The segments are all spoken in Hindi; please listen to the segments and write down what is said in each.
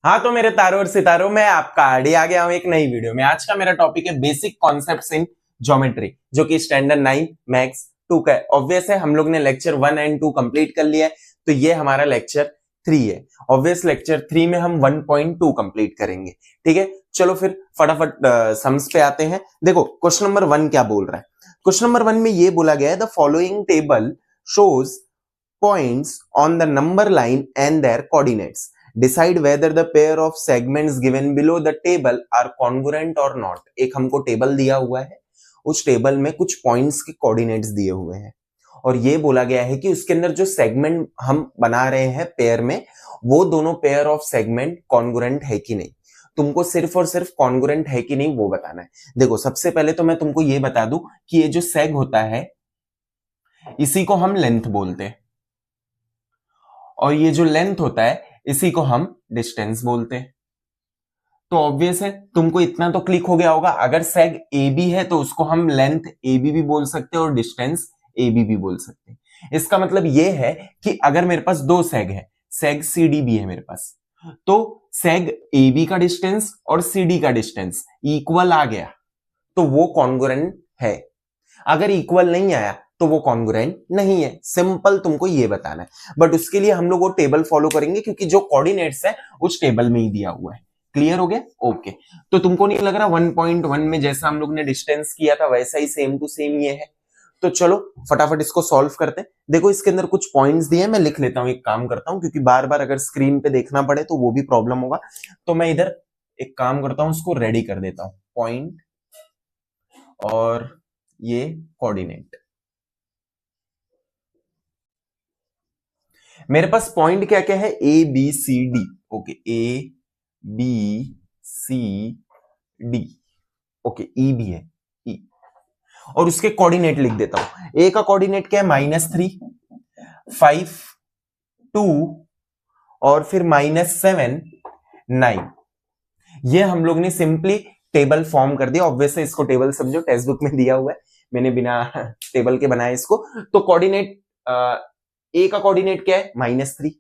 हाँ तो मेरे तारों और सितारों में आपका आरडी आ गया हूं एक नई वीडियो में। आज का मेरा टॉपिक है बेसिक कॉन्सेप्ट्स इन ज्योमेट्री, जो कि स्टैंडर्ड 9 मैक्स 2 का है। ऑब्वियस है हम लोग ने लेक्चर 1 एंड 2 कंप्लीट कर लिया है, तो ये हमारा लेक्चर 3 है। ऑब्वियस लेक्चर 3 में हम 1.2 कंप्लीट करेंगे। ठीक है, चलो फिर फटाफट सम्स पे आते हैं। देखो क्वेश्चन नंबर 1 क्या बोल रहा है। क्वेश्चन नंबर 1 में ये बोला गया है, the following table shows points on the number line and their coordinates. Decide whether the pair of segments given below the table are congruent or not. एक हमको टेबल दिया हुआ है, उस टेबल में कुछ पॉइंट्स के कोऑर्डिनेट्स दिए हुए हैं और ये बोला गया है कि उसके अंदर जो सेगमेंट हम बना रहे हैं पेयर में, वो दोनों पेयर ऑफ सेगमेंट कॉन्ग्रुएंट है कि नहीं। तुमको सिर्फ और सिर्फ कॉन्ग्रुएंट है कि नहीं वो बताना है। देखो सबसे पहले तो मैं तुमको ये बता दूं कि ये जो सेग होता है इसी को हम लेंथ बोलते हैं और ये जो लेंथ होता है इसी को हम डिस्टेंस बोलते हैं। तो ऑब्वियस है तुमको इतना तो क्लिक हो गया होगा, अगर सेग ए बी है तो उसको हम लेंथ ए बी भी बोल सकते हैं और डिस्टेंस ए बी भी बोल सकते हैं। इसका मतलब ये है कि अगर मेरे पास दो सेग है, सेग सी डी भी है मेरे पास, तो सेग ए बी का डिस्टेंस और सी डी का डिस्टेंस इक्वल आ गया तो वो कॉन्ग्रुएंट है। अगर इक्वल नहीं आया तो वो कॉन्ग्रुएंट नहीं है। सिंपल तुमको ये बताना है, बट उसके लिए हम लोग वो टेबल फॉलो करेंगे क्योंकि जो कोऑर्डिनेट्स है उस टेबल में ही दिया हुआ है। क्लियर हो गया? ओके। तो तुमको नहीं लग रहा 1.1 में जैसा हम लोग ने डिस्टेंस किया था वैसा ही सेम टू सेम ये है? तो चलो फटाफट इसको सॉल्व करते हैं। देखो इसके अंदर कुछ पॉइंट्स दिए हैं, मैं लिख लेता हूं, एक काम करता हूं क्योंकि बार बार अगर स्क्रीन पे देखना पड़े तो वो भी प्रॉब्लम होगा। तो मैं इधर एक काम करता हूं, उसको रेडी कर देता हूं, पॉइंट और ये कोऑर्डिनेट। मेरे पास पॉइंट क्या क्या है, A B C D. Okay, A B C D. Okay, E भी है, ई। और उसके कोऑर्डिनेट लिख देता हूं। ए का कोऑर्डिनेट क्या है, -3, 5, 2 और फिर -7, 9। ये हम लोग ने सिंपली टेबल फॉर्म कर दिया। ऑब्वियसली इसको टेबल समझो, टेक्स्ट बुक में दिया हुआ है, मैंने बिना टेबल के बनाया इसको। तो कोऑर्डिनेट ए का कोऑर्डिनेट क्या है, -3,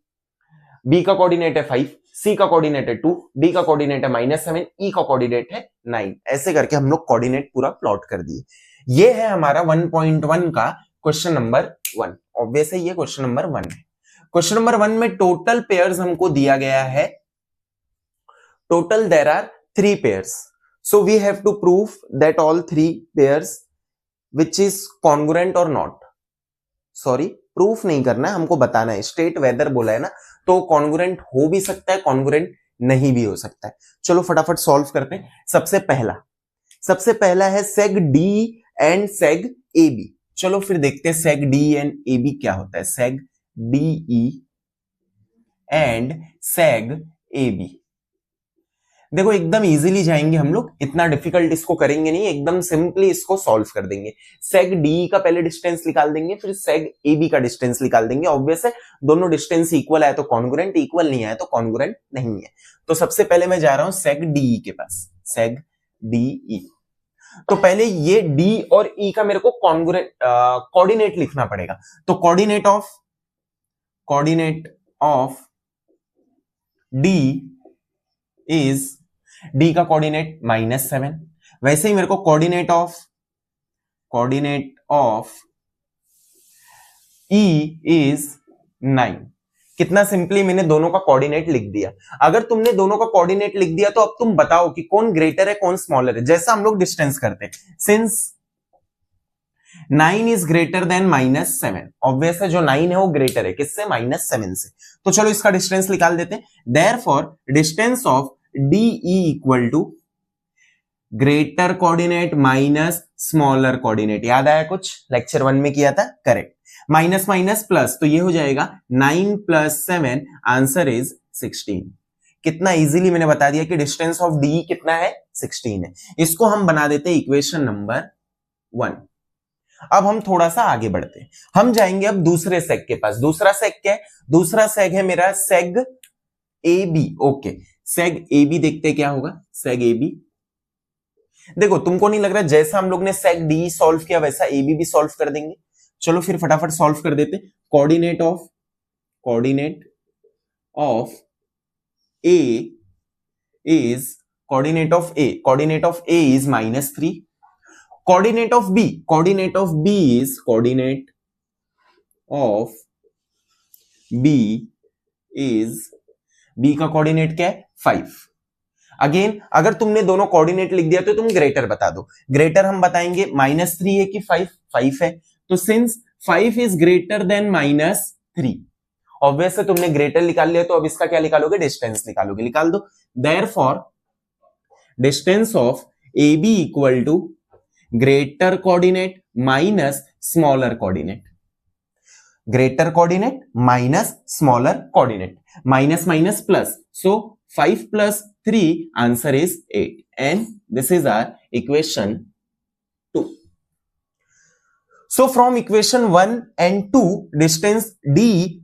बी का कोऑर्डिनेट है 5, सी का कोऑर्डिनेट है 2, डी का कोऑर्डिनेट है -7, ई का कोऑर्डिनेट है 9। ऐसे करके हम लोग कोऑर्डिनेट पूरा प्लॉट कर दिए। ये है हमारा 1.1 का क्वेश्चन नंबर 1। ऑब्वियस है ये क्वेश्चन नंबर 1 है। क्वेश्चन नंबर 1 में टोटल पेयर्स हमको दिया गया है, total there are 3 pairs. So we have to prove that all 3 pairs which is congruent or not. Sorry, proof नहीं करना है, हमको बताना है। स्टेट वेदर बोला है ना, तो कॉन्ग्रुएंट हो भी सकता है, कॉन्ग्रुएंट नहीं भी हो सकता है। चलो फटाफट सॉल्व करते हैं। सबसे पहला है seg D and seg A B. चलो फिर देखते हैं seg D and A B क्या होता है। Seg D E and seg A B. देखो एकदम इजीली जाएंगे हम लोग, इतना डिफिकल्ट इसको करेंगे नहीं, एकदम सिंपली इसको सॉल्व कर देंगे। सेग डी का पहले डिस्टेंस निकाल देंगे, फिर सेग ए बी का डिस्टेंस निकाल देंगे। ऑब्वियस है दोनों डिस्टेंस इक्वल आए तो कॉन्ग्रुएंट, इक्वल नहीं आए तो कॉन्ग्रुएंट नहीं है। तो सबसे पहले मैं जा रहा हूं सेग डी के पास, सेग डी ई। तो पहले ये डी और ई का मेरे को कोऑर्डिनेट लिखना पड़ेगा। तो coordinate of D is, D का कोऑर्डिनेट -7। वैसे ही मेरे को कोऑर्डिनेट ऑफ ई इज 9। कितना सिंपली मैंने दोनों का कोऑर्डिनेट लिख दिया। अगर तुमने दोनों का कोऑर्डिनेट लिख दिया तो अब तुम बताओ कि कौन ग्रेटर है कौन स्मॉलर है, जैसा हम लोग डिस्टेंस करते हैं। Since 9 is greater then -7, obvious है जो 9 है वो ग्रेटर है किससे, -7 से। तो चलो इसका डिस्टेंस निकाल देते हैं। Therefore distance of D E equal to greater coordinate minus smaller coordinate. याद आया कुछ, लेक्चर 1 में किया था, करेक्ट। माइनस माइनस प्लस, तो ये हो जाएगा 9 + 7, आंसर इज 16। कितना इजीली मैंने बता दिया कि डिस्टेंस ऑफ डी कितना है, 16 है। इसको हम बना देते हैं इक्वेशन नंबर 1। अब हम थोड़ा सा आगे बढ़ते हैं, हम जाएंगे अब दूसरे सेग के पास। दूसरा सेग क्या है, दूसरा सेग है मेरा seg A B. Okay, seg A B देखते क्या होगा। सेग ए बी, देखो तुमको नहीं लग रहा जैसा हम लोग ने सेग डी सॉल्व किया वैसा ए बी भी सॉल्व कर देंगे। चलो फिर फटाफट सॉल्व कर देते। Coordinate of A is coordinate of A. Coordinate of A is -3. Coordinate of B. Coordinate of B is coordinate of B is B का कोऑर्डिनेट क्या है 5. अगेन अगर तुमने दोनों कोऑर्डिनेट लिख दिया तो तुम ग्रेटर बता दो. ग्रेटर हम बताएंगे -3 है कि 5. 5 है तो since 5 is greater then -3, obvious है तुमने ग्रेटर निकाल लिया तो अब इसका क्या निकालोगे, डिस्टेंस निकालोगे. निकाल दो. Therefore distance of A B equal to greater coordinate minus smaller coordinate. Greater coordinate minus smaller coordinate. Minus minus plus, so 5 plus 3 answer is 8 and this is our equation 2. So from equation 1 and 2 distance D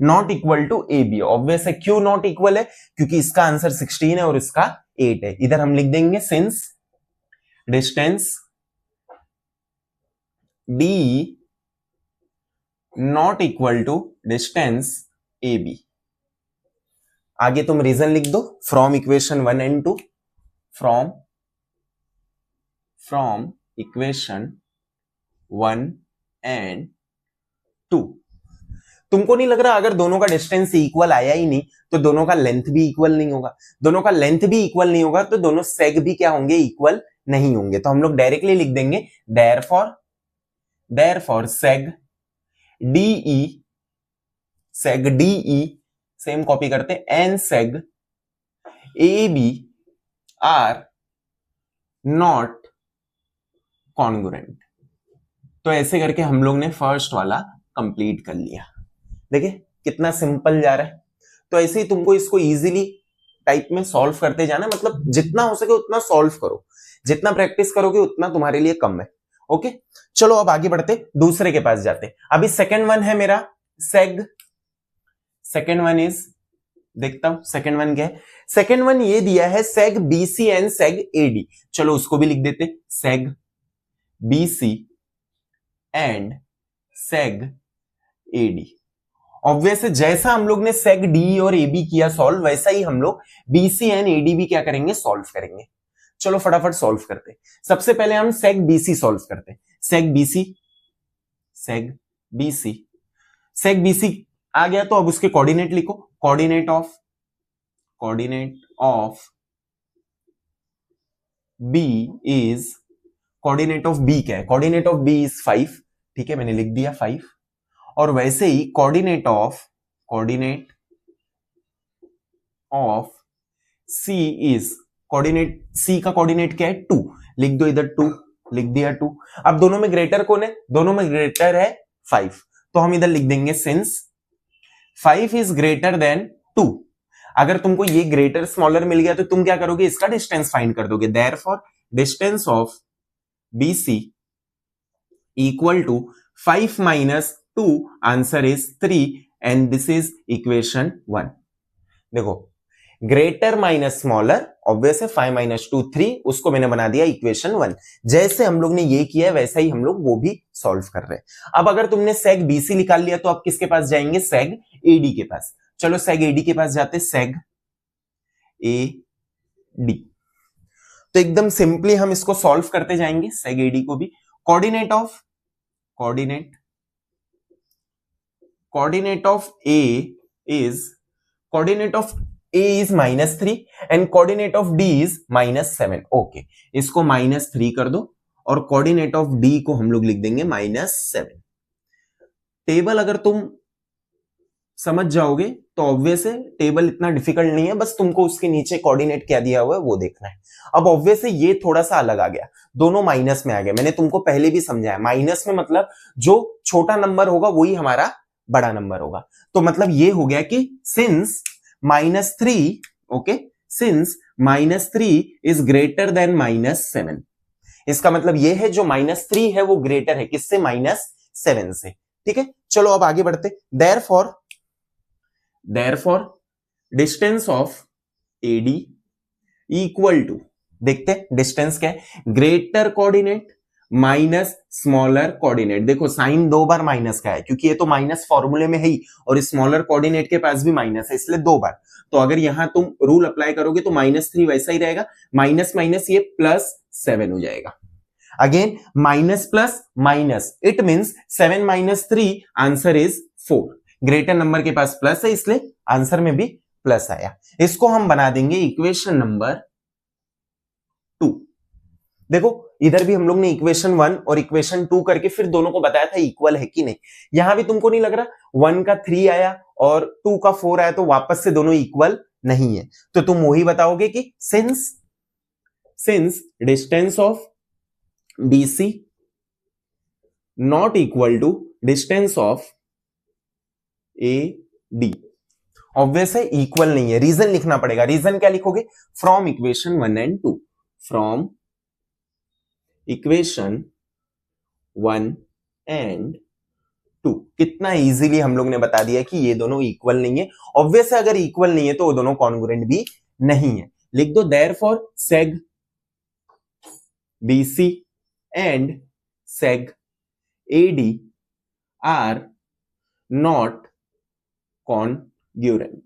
not equal to AB. obvious है क्यों not equal है, क्योंकि इसका आंसर 16 है और इसका 8 है. इधर हम लिख देंगे since distance D not equal to distance AB. आगे तुम रीजन लिख दो. From equation 1 and 2. From equation 1 and 2. तुमको नहीं लग रहा अगर दोनों का डिस्टेंस इक्वल आया ही नहीं तो दोनों का लेंथ भी इक्वल नहीं होगा. दोनों का लेंथ भी इक्वल नहीं होगा तो दोनों सेग भी क्या होंगे, इक्वल नहीं होंगे. तो हम लोग डायरेक्टली लिख देंगे therefore seg DE same copy करते and seg A B are not congruent. तो ऐसे करके हम लोग ने फर्स्ट वाला कंप्लीट कर लिया. देखिए कितना सिंपल जा रहा है. तो ऐसे ही तुमको इसको इजीली टाइप में सॉल्व करते जाना, मतलब जितना हो सके उतना सॉल्व करो. जितना प्रैक्टिस करोगे उतना तुम्हारे लिए कम है. ओके चलो अब आगे बढ़ते, दूसरे के पास जाते. अभी सेकंड वन है मेरा सेग. सेकेंड वन इज, देखता हूं सेकेंड वन क्या है. सेकेंड वन ये दिया है seg BC and seg AD. चलो उसको भी लिख देते, seg BC and seg AD. Obvious है जैसा हम लोग ने सेग डी और एबी किया सॉल्व, वैसा ही हम लोग बीसी एंड एडी भी क्या करेंगे, सॉल्व करेंगे. चलो फटाफट सॉल्व करते. सबसे पहले हम सेग बीसी सॉल्व करते. सेग बीसी आ गया तो अब उसके कोऑर्डिनेट लिखो. Coordinate of B is, coordinate of B क्या है, कोऑर्डिनेट ऑफ बी इज 5. ठीक है मैंने लिख दिया 5. और वैसे ही coordinate of C is, coordinate C का कोऑर्डिनेट क्या है 2. लिख दो इधर 2, लिख दिया 2. अब दोनों में ग्रेटर कौन है, दोनों में ग्रेटर है 5. तो हम इधर लिख देंगे सिंस 5 इज ग्रेटर देन 2. अगर तुमको ये ग्रेटर स्मॉलर मिल गया तो तुम क्या करोगे, इसका डिस्टेंस फाइंड कर दोगे. Therefore distance of BC equal to 5 minus 2, answer is 3 and this is equation 1. देखो ग्रेटर माइनस स्मॉलर, ऑब्वियस है 5 minus 2 3, उसको मैंने बना दिया इक्वेशन 1. जैसे हम लोग ने ये किया है वैसा ही हम लोग वो भी सॉल्व कर रहे हैं. अब अगर तुमने सेग बीसी निकाल लिया तो आप किसके पास जाएंगे, सेग एडी के पास. चलो सेग एडी के पास जाते, सेग एडी. तो एकदम सिंपली हम इसको सॉल्व करते जाएंगे सेग एडी को भी. Coordinate of A is -3 and coordinate of D is -7. Okay इसको -3 कर दो और कोऑर्डिनेट ऑफ डी को हम लोग लिख देंगे -7. टेबल अगर तुम समझ जाओगे तो ऑब्वियस है टेबल इतना डिफिकल्ट नहीं है, बस तुमको उसके नीचे कोऑर्डिनेट क्या दिया हुआ है वो देखना है. अब ऑब्वियस है ये थोड़ा सा अलग आ गया, दोनों माइनस में आ गए. मैंने तुमको पहले भी समझाया माइनस में मतलब जो छोटा नंबर होगा वही हमारा बड़ा नंबर होगा. तो मतलब ये हो गया कि since -3, okay since -3 is greater then -7. इसका मतलब ये है जो -3 है वो ग्रेटर है किससे, -7 से. ठीक है चलो अब आगे बढ़ते. Therefore distance of AD equal to, देखते डिस्टेंस क्या है, greater coordinate minus smaller coordinate. देखो साइन 2 बार माइनस का है क्योंकि ये तो माइनस फॉर्मूले में है ही, और स्मॉलर कोऑर्डिनेट के पास भी माइनस है, इसलिए 2 बार। तो अगर यहां तुम रूल अप्लाई करोगे तो -3 वैसा ही रहेगा, माइनस माइनस ये +7 हो जाएगा। Again minus plus minus, it means 7 - 3 answer is 4। Greater number के पास प्लस है इसलिए आंसर में भी प्लस आया। इसको हम बना देंगे इक्वेशन नंबर 2। देखो इधर भी हम लोग ने इक्वेशन 1 और इक्वेशन 2 करके फिर दोनों को बताया था इक्वल है कि नहीं। यहां भी तुमको नहीं लग रहा 1 का 3 आया और 2 का 4 आया तो वापस से दोनों इक्वल नहीं है, तो तुम वही बताओगे कि since distance of BC not equal to distance of AD, obvious है इक्वल नहीं है। रीजन लिखना पड़ेगा। रीजन क्या लिखोगे? From equation 1 and 2, from equation 1 and 2। कितना इजीली हम लोग ने बता दिया कि ये दोनों इक्वल नहीं है। ऑब्वियस है अगर इक्वल नहीं है तो वो दोनों कॉन्ग्रुएंट भी नहीं है। लिख दो therefore सेग BC and seg AD are not congruent।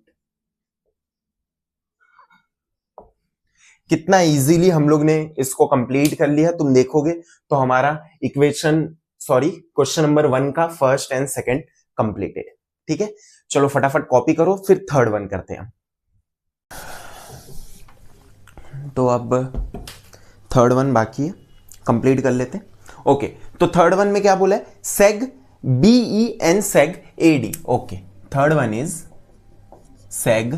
कितना इजीली हम लोग ने इसको कंप्लीट कर लिया। तुम देखोगे तो हमारा क्वेश्चन नंबर 1 का फर्स्ट एंड सेकंड कंप्लीटेड। ठीक है, चलो फटाफट कॉपी करो, फिर थर्ड वन करते हैं। तो अब थर्ड वन बाकी है, कंप्लीट कर लेते हैं। ओके, तो थर्ड वन में क्या बोला है? सेग BE and सेग AD। Okay, third one is सेग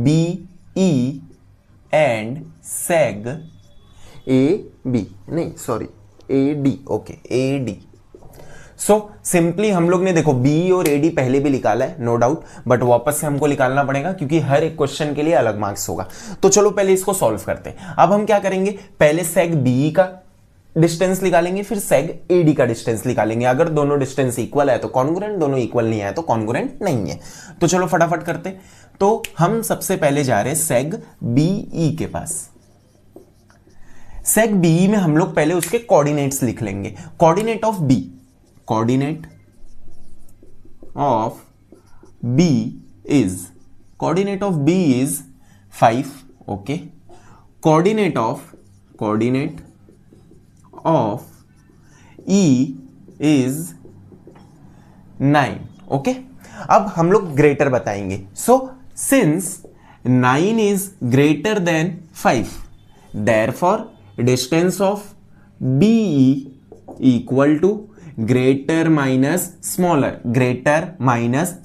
BE and सेग AD। Okay, AD। So simply हम लोग ने देखो BE और AD पहले भी निकाला है, नो डाउट, बट वापस से हमको निकालना पड़ेगा क्योंकि हर एक क्वेश्चन के लिए अलग मार्क्स होगा। तो चलो पहले इसको सॉल्व करते हैं। अब हम क्या करेंगे? पहले सेग BE का डिस्टेंस निकालेंगे, फिर सेग AD का डिस्टेंस निकालेंगे। अगर दोनों डिस्टेंस इक्वल है तो कॉन्ग्रुएंट, दोनों इक्वल नहीं है तो कॉन्ग्रुएंट नहीं है। तो चलो फटाफट करते हैं। तो हम सबसे पहले जा रहे हैं सेग BE के पास। सेग BE में हम लोग पहले उसके कोऑर्डिनेट्स लिख लेंगे। Coordinate of B is 5। Okay, coordinate of E is 9। Okay, अब हम लोग ग्रेटर बताएंगे। So since 9 is greater than 5, therefore distance of BE equal to greater minus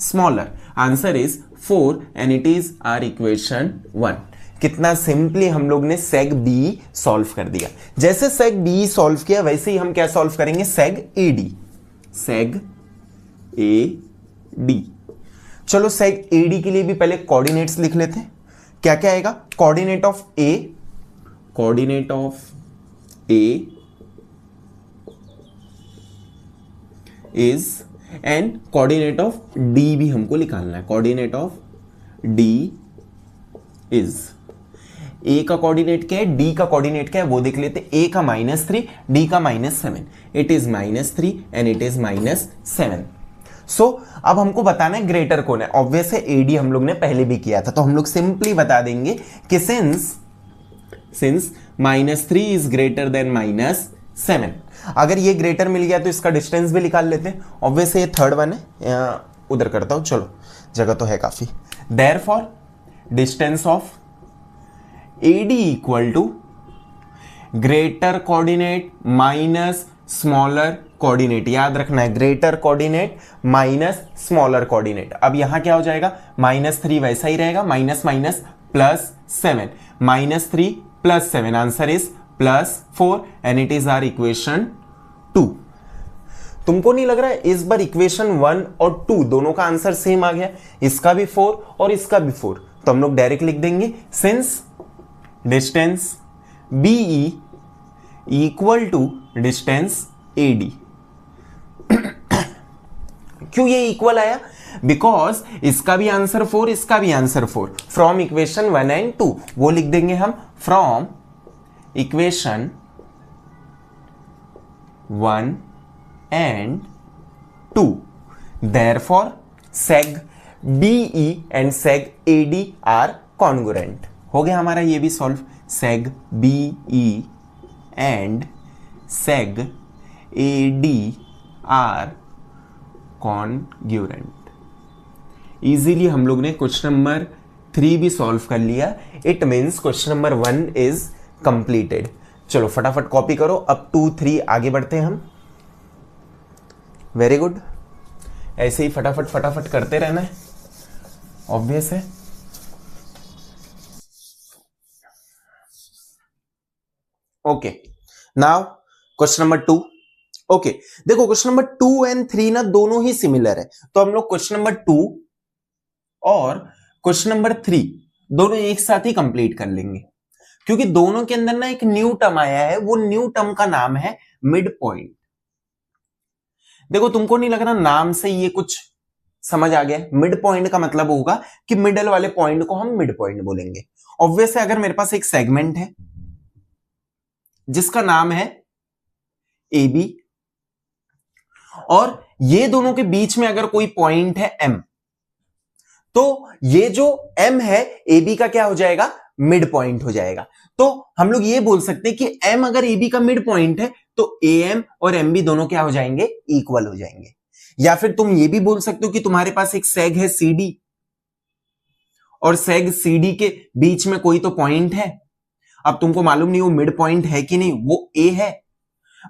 smaller. Answer is 4 and it is our equation 1। कितना सिंपली हम लोग ने सेग BE सॉल्व कर दिया। जैसे सेग BE सॉल्व किया वैसे ही हम क्या सॉल्व करेंगे? सेग AD। चलो सेग AD के लिए भी पहले कोऑर्डिनेट्स लिख लेते हैं। क्या क्या आएगा? Coordinate of A is and coordinate of D भी हमको निकालना है। Coordinate of D is, A का कोऑर्डिनेट क्या है, D का कोऑर्डिनेट क्या है वो देख लेते। A का -3, D का -7। It is -3 and it is -7। सो अब हमको बताना है ग्रेटर कौन है। ऑब्वियस है AD हम लोग ने पहले भी किया था, तो हम लोग सिंपली बता देंगे कि सिंस -3 इज ग्रेटर देन -7। अगर ये ग्रेटर मिल गया तो इसका डिस्टेंस भी निकाल लेते हैं। ऑब्वियस ये थर्ड वन है, उधर करता हूं, चलो जगह तो है काफी। Therefore distance of AD equal to greater coordinate minus smaller coordinate. याद रखना है, greater coordinate minus smaller coordinate. अब यहां क्या हो जाएगा? -3 वैसा ही रहेगा, minus minus +7, -3 +7 answer is +4 and it is our equation 2। तुमको नहीं लग रहा है इस बार इक्वेशन 1 और 2 दोनों का आंसर सेम आ गया? इसका भी 4 और इसका भी 4, तो हम लोग डायरेक्ट लिख देंगे since distance BE equal to distance AD। क्यों ये इक्वल आया? बिकॉज इसका भी आंसर 4, इसका भी आंसर 4। फ्रॉम इक्वेशन 1 एंड 2 वो लिख देंगे हम, from equation 1 and 2. Therefore seg BE and seg AD are congruent. हो गया हमारा ये भी solve. seg BE and seg AD are congruent. Easily हम लोग ने क्वेश्चन नंबर 3 भी सॉल्व कर लिया. It means question number 1 is completed. चलो फटाफट कॉपी करो. अब 2, 3 आगे बढ़ते हैं हम. Very good. ऐसे ही फटाफट फटाफट करते रहना है, ऑब्वियस है. Okay, now question number 2. Okay, देखो क्वेश्चन नंबर 2 एंड 3 ना दोनों ही सिमिलर है. तो हम लोग क्वेश्चन नंबर 2 और क्वेश्चन नंबर 3 दोनों एक साथ ही कंप्लीट कर लेंगे, क्योंकि दोनों के अंदर ना एक न्यू टर्म आया है. वो न्यू टर्म का नाम है मिड पॉइंट. देखो तुमको नहीं लग रहा नाम से ये कुछ समझ आ गया? मिड पॉइंट का मतलब होगा कि मिडल वाले पॉइंट को हम मिड पॉइंट बोलेंगे. ऑब्वियस है, अगर मेरे पास एक सेगमेंट है जिसका नाम है AB और ये दोनों के बीच में अगर कोई पॉइंट है M, तो ये जो M है AB का क्या हो जाएगा? मिड पॉइंट हो जाएगा. तो हम लोग ये बोल सकते हैं कि M अगर AB का मिड पॉइंट है तो AM और MB दोनों क्या हो जाएंगे? इक्वल हो जाएंगे. या फिर तुम ये भी बोल सकते हो कि तुम्हारे पास एक सेग है CD और सेग CD के बीच में कोई तो पॉइंट है. अब तुमको मालूम नहीं वो मिड पॉइंट है कि नहीं, वो A है,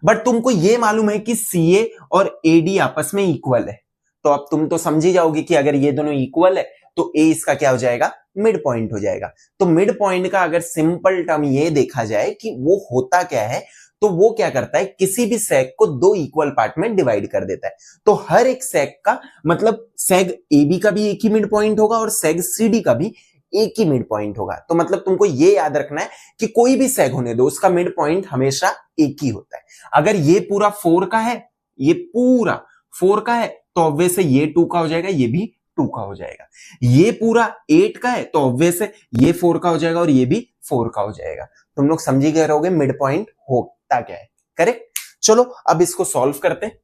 बट तुमको ये मालूम है कि CA और AD आपस में इक्वल है. तो अब तुम तो समझ ही जाओगे कि अगर ये दोनों इक्वल है तो A इसका क्या हो जाएगा? मिड पॉइंट हो जाएगा. तो मिड पॉइंट का अगर सिंपल टर्म ये देखा जाए कि वो होता क्या है, तो वो क्या करता है? किसी भी सेग को 2 इक्वल पार्ट में डिवाइड कर देता है. तो हर एक सेग का मतलब सेग AB का भी एक ही मिड पॉइंट होगा और सेग CD का भी एक ही मिड पॉइंट होगा. तो मतलब तुमको ये याद रखना है कि कोई भी सेग होने दो, उसका मिड पॉइंट हमेशा एक ही होता है. अगर ये पूरा 4 का है, ये पूरा 4 का है, तो ऑब्वियस है ये 2 का हो जाएगा, ये भी 2 का हो जाएगा. ये पूरा 8 का है तो ऑब्वियस है ये 4 का हो जाएगा और ये भी 4 का हो जाएगा. तुम लोग समझी गए रहोगे मिड पॉइंट होता क्या है. करेक्ट. चलो अब इसको सॉल्व करते हैं.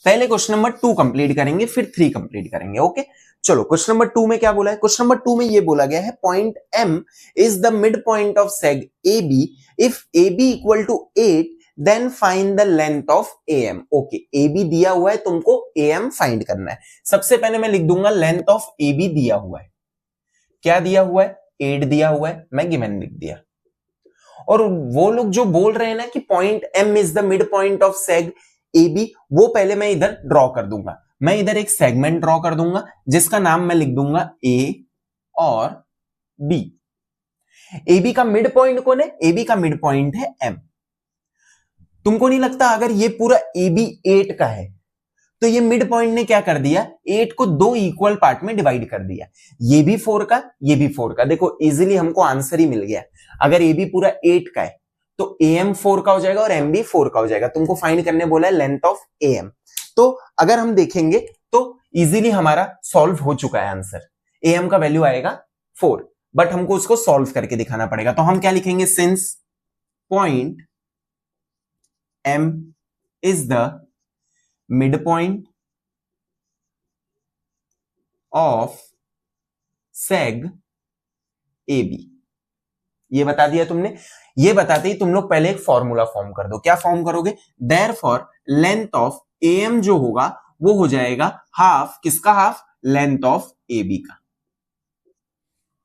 पहले क्वेश्चन नंबर 2 कंप्लीट करेंगे, फिर 3 कंप्लीट करेंगे. ओके, चलो क्वेश्चन नंबर 2 में क्या बोला है? क्वेश्चन नंबर 2 में ये बोला गया है point M is the midpoint of seg AB if AB equal to 8 then find the length of AM. Okay, AB दिया हुआ है, तुमको AM फाइंड करना है. सबसे पहले मैं लिख दूंगा लेंथ ऑफ AB दिया हुआ है. क्या दिया हुआ है? 8 दिया हुआ है, मैं गिवन लिख दिया. और वो लोग जो बोल रहे हैं ना कि point M is the midpoint of seg AB, वो पहले मैं इधर ड्रॉ कर दूंगा. मैं इधर एक सेगमेंट ड्रॉ कर दूंगा जिसका नाम मैं लिख दूंगा A और B. AB का मिड पॉइंट कौन है? AB का मिड पॉइंट है M. तुमको नहीं लगता अगर ये पूरा AB 8 का है तो ये मिड पॉइंट ने क्या कर दिया? 8 को 2 इक्वल पार्ट में डिवाइड कर दिया. ये भी 4 का, ये भी 4 का. देखो इजीली हमको आंसर ही मिल गया. अगर AB पूरा 8 का है तो AM 4 का हो जाएगा और MB 4 का हो जाएगा. तुमको फाइंड करने बोला है लेंथ ऑफ AM. तो अगर हम देखेंगे तो इजीली हमारा सॉल्व हो चुका है आंसर. AM का वैल्यू आएगा 4, बट हमको उसको सॉल्व करके दिखाना पड़ेगा. तो हम क्या लिखेंगे? Since point M is the midpoint of seg AB. ये बता दिया तुमने. ये बताते ही तुम लोग पहले एक फॉर्मूला फॉर्म कर दो. क्या फॉर्म करोगे? देयरफॉर लेंथ ऑफ AM जो होगा वो हो जाएगा हाफ. किसका हाफ? लेंथ ऑफ AB का.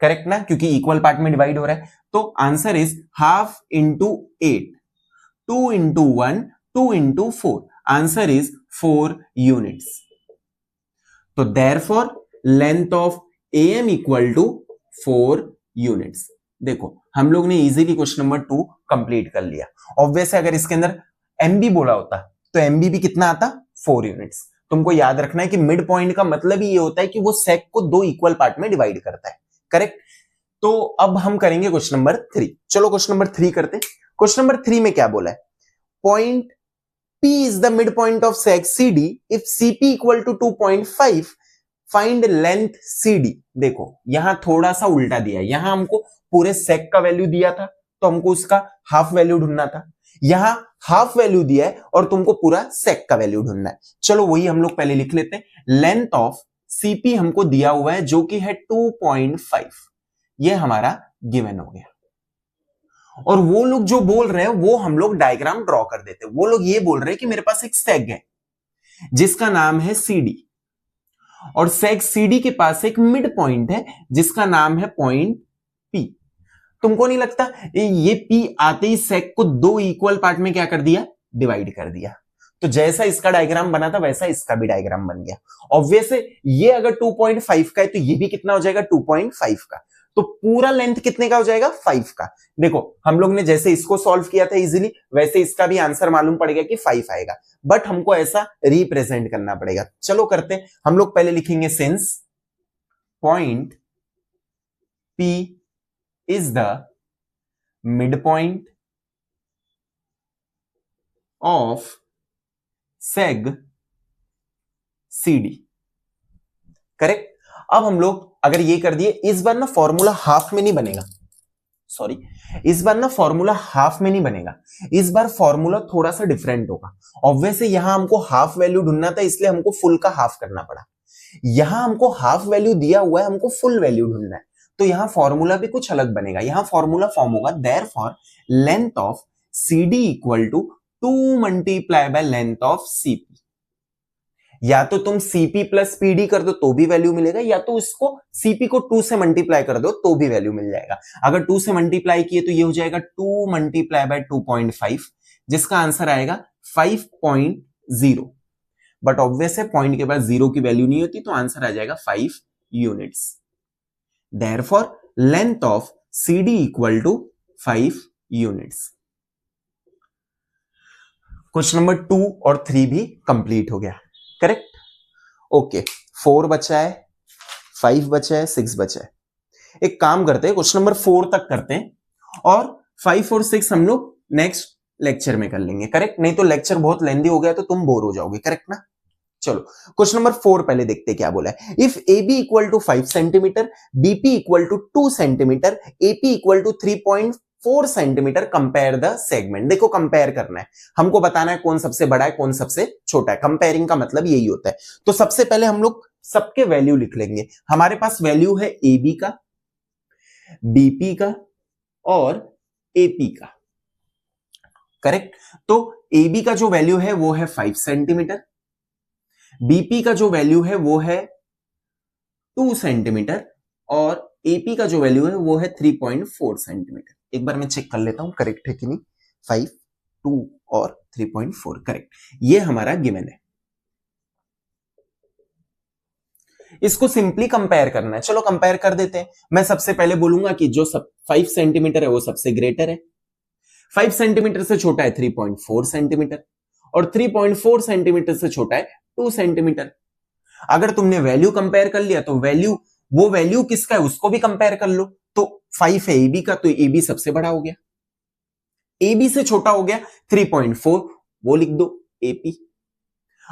करेक्ट ना, क्योंकि इक्वल पार्ट में डिवाइड हो रहा है. तो answer is half into 8, 2 into 1, 2 into 4. Answer is 4 units. तो therefore length of AM equal to 4 units. देखो हम लोग ने इजीली क्वेश्चन नंबर 2 कंप्लीट कर लिया. ऑब्वियस है अगर इसके अंदर MB बोला होता तो MB भी कितना आता? 4 यूनिट्स. तुमको याद रखना है कि मिड पॉइंट का मतलब ही ये होता है कि वो सेग को 2 इक्वल पार्ट में डिवाइड करता है. करेक्ट. तो अब हम करेंगे क्वेश्चन नंबर 3. चलो क्वेश्चन नंबर 3 करते हैं. क्वेश्चन नंबर 3 में क्या बोला है? Point P is the midpoint of seg CD if CP equal to 2.5 find length CD. देखो यहां थोड़ा सा उल्टा दिया है. यहां हमको पूरे सेग का वैल्यू दिया था तो हमको उसका हाफ वैल्यू ढूंढना था. यहां हाफ वैल्यू दिया है और तुमको पूरा सेक का वैल्यू ढूंढना है। चलो वही हम लोग पहले लिख लेते हैं। लेंथ ऑफ सीपी हमको दिया हुआ है जो कि है 2.5, ये हमारा गिवन हो गया। और वो लोग जो बोल रहे हैं वो हम लोग डायग्राम ड्रॉ कर देते हैं। वो लोग ये बोल रहे हैं कि मेरे पास एक सेग है जिसका नाम है सीडी, और सेग सीडी के पास एक मिड पॉइंट है जिसका नाम है पॉइंट पी। तुमको नहीं लगता ये पी आते ही सेग को दो इक्वल पार्ट में क्या कर दिया, डिवाइड कर दिया। तो जैसा इसका डायग्राम बना था वैसा इसका भी डायग्राम बन गया। ऑब्वियस है ये अगर 2.5 का है तो ये भी कितना हो जाएगा 2.5 का। तो पूरा लेंथ कितने का हो जाएगा 5 का। देखो हम लोग ने जैसे इसको सॉल्व किया था इजीली, वैसे इसका भी आंसर मालूम पड़ेगा कि 5 आएगा, बट हमको ऐसा रिप्रेजेंट करना पड़ेगा। चलो करते हैं। हम लोग पहले लिखेंगे since point P is the midpoint of seg CD, correct. अब हम लोग अगर ये कर दिए, इस बार ना फॉर्मूला हाफ में नहीं बनेगा, सॉरी इस बार ना फॉर्मूला हाफ में नहीं बनेगा, इस बार फॉर्मूला थोड़ा सा डिफरेंट होगा। ऑब्वियसली यहां हमको हाफ वैल्यू ढूंढना था इसलिए हमको फुल का हाफ करना पड़ा। यहां हमको हाफ वैल्यू दिया हुआ है, हमको फुल वैल्यू ढूंढना है, तो यहां फॉर्मूला भी कुछ अलग बनेगा। यहां फॉर्मूला फॉर्म होगा therefore length of CD equal to 2 multiply by length of CP। या तो तुम CP प्लस PD कर दो तो भी वैल्यू मिलेगा, या तो इसको CP को 2 से मल्टीप्लाई कर दो तो भी वैल्यू मिल जाएगा। अगर 2 से मल्टीप्लाई किए तो ये हो जाएगा 2 मल्टीप्लाई बाय 2.5, जिसका आंसर आएगा 5.0। बट ऑब्वियस है पॉइंट के बाद 0 की वैल्यू नहीं होती, तो आंसर आ जाएगा 5 units. Therefore length of CD equal to 5 units. Question number 2 और 3 भी कंप्लीट हो गया, करेक्ट। ओके 4 बचा है, 5 बचा है, 6 बचा है। एक काम करते हैं क्वेश्चन नंबर 4 तक करते हैं और 5 और 6 हम लोग नेक्स्ट लेक्चर में कर लेंगे, करेक्ट। नहीं तो लेक्चर बहुत लेंदी हो गया तो तुम बोर हो जाओगे, करेक्ट ना। चलो क्वेश्चन नंबर 4 पहले देखते हैं क्या बोला है। If AB equal to 5 centimetre, BP equal to 2 centimetre, AP equal to 3.4 centimetre, compare the segment. देखो कंपेयर करना है, हमको बताना है कौन सबसे बड़ा है कौन सबसे छोटा है। कंपेयरिंग का मतलब यही होता है। तो सबसे पहले हम लोग सबके वैल्यू लिख लेंगे। हमारे पास वैल्यू है AB का, BP का और AP का, करेक्ट। तो AB का जो वैल्यू है वो है 5 सेंटीमीटर, BP का जो वैल्यू है वो है 2 सेंटीमीटर और AP का जो वैल्यू है वो है 3.4 सेंटीमीटर। एक बार मैं चेक कर लेता हूं करेक्ट है कि नहीं। 5, 2 और 3.4 करेक्ट, ये हमारा गिवन है। इसको सिंपली कंपेयर करना है। चलो कंपेयर कर देते हैं। मैं सबसे पहले बोलूंगा कि जो 5 सेंटीमीटर है वो सबसे ग्रेटर है, 5 सेंटीमीटर से छोटा है 3.4 सेंटीमीटर और 3.4 सेंटीमीटर से छोटा है 2 सेंटीमीटर। अगर तुमने वैल्यू कंपेयर कर लिया तो वो वैल्यू किसका है उसको भी कंपेयर कर लो। तो 5 है AB का, तो AB सबसे बड़ा हो गया। AB से छोटा हो गया 3.4, वो लिख दो AP।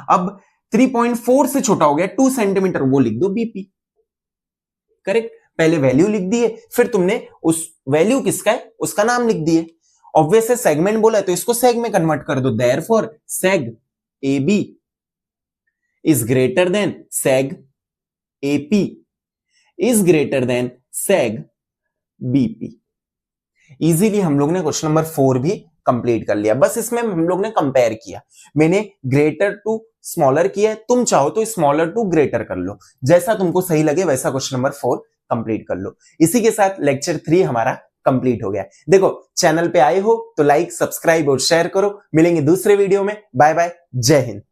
अब 3.4 से छोटा हो गया 2 सेंटीमीटर, वो लिख दो BP, करेक्ट। पहले वैल्यू लिख दिए, फिर तुमने उस वैल्यू किसका है उसका नाम लिख दिए। ऑब्वियस है सेगमेंट बोला है तो इसको सेग में कन्वर्ट कर दो। Therefore सेग AB is greater than seg AP is greater than seg BP। Easily हम लोग ने क्वेश्चन नंबर 4 भी कंप्लीट कर लिया। बस इसमें हम लोग ने कंपेयर किया, मैंने ग्रेटर टू स्मॉलर किया है, तुम चाहो तो स्मॉलर टू ग्रेटर कर लो, जैसा तुमको सही लगे वैसा क्वेश्चन नंबर 4 कंप्लीट कर लो। इसी के साथ लेक्चर 3 हमारा कंप्लीट हो गया। देखो चैनल पे आए हो तो लाइक सब्सक्राइब और शेयर करो। मिलेंगे दूसरे वीडियो में। बाय बाय, जय हिंद।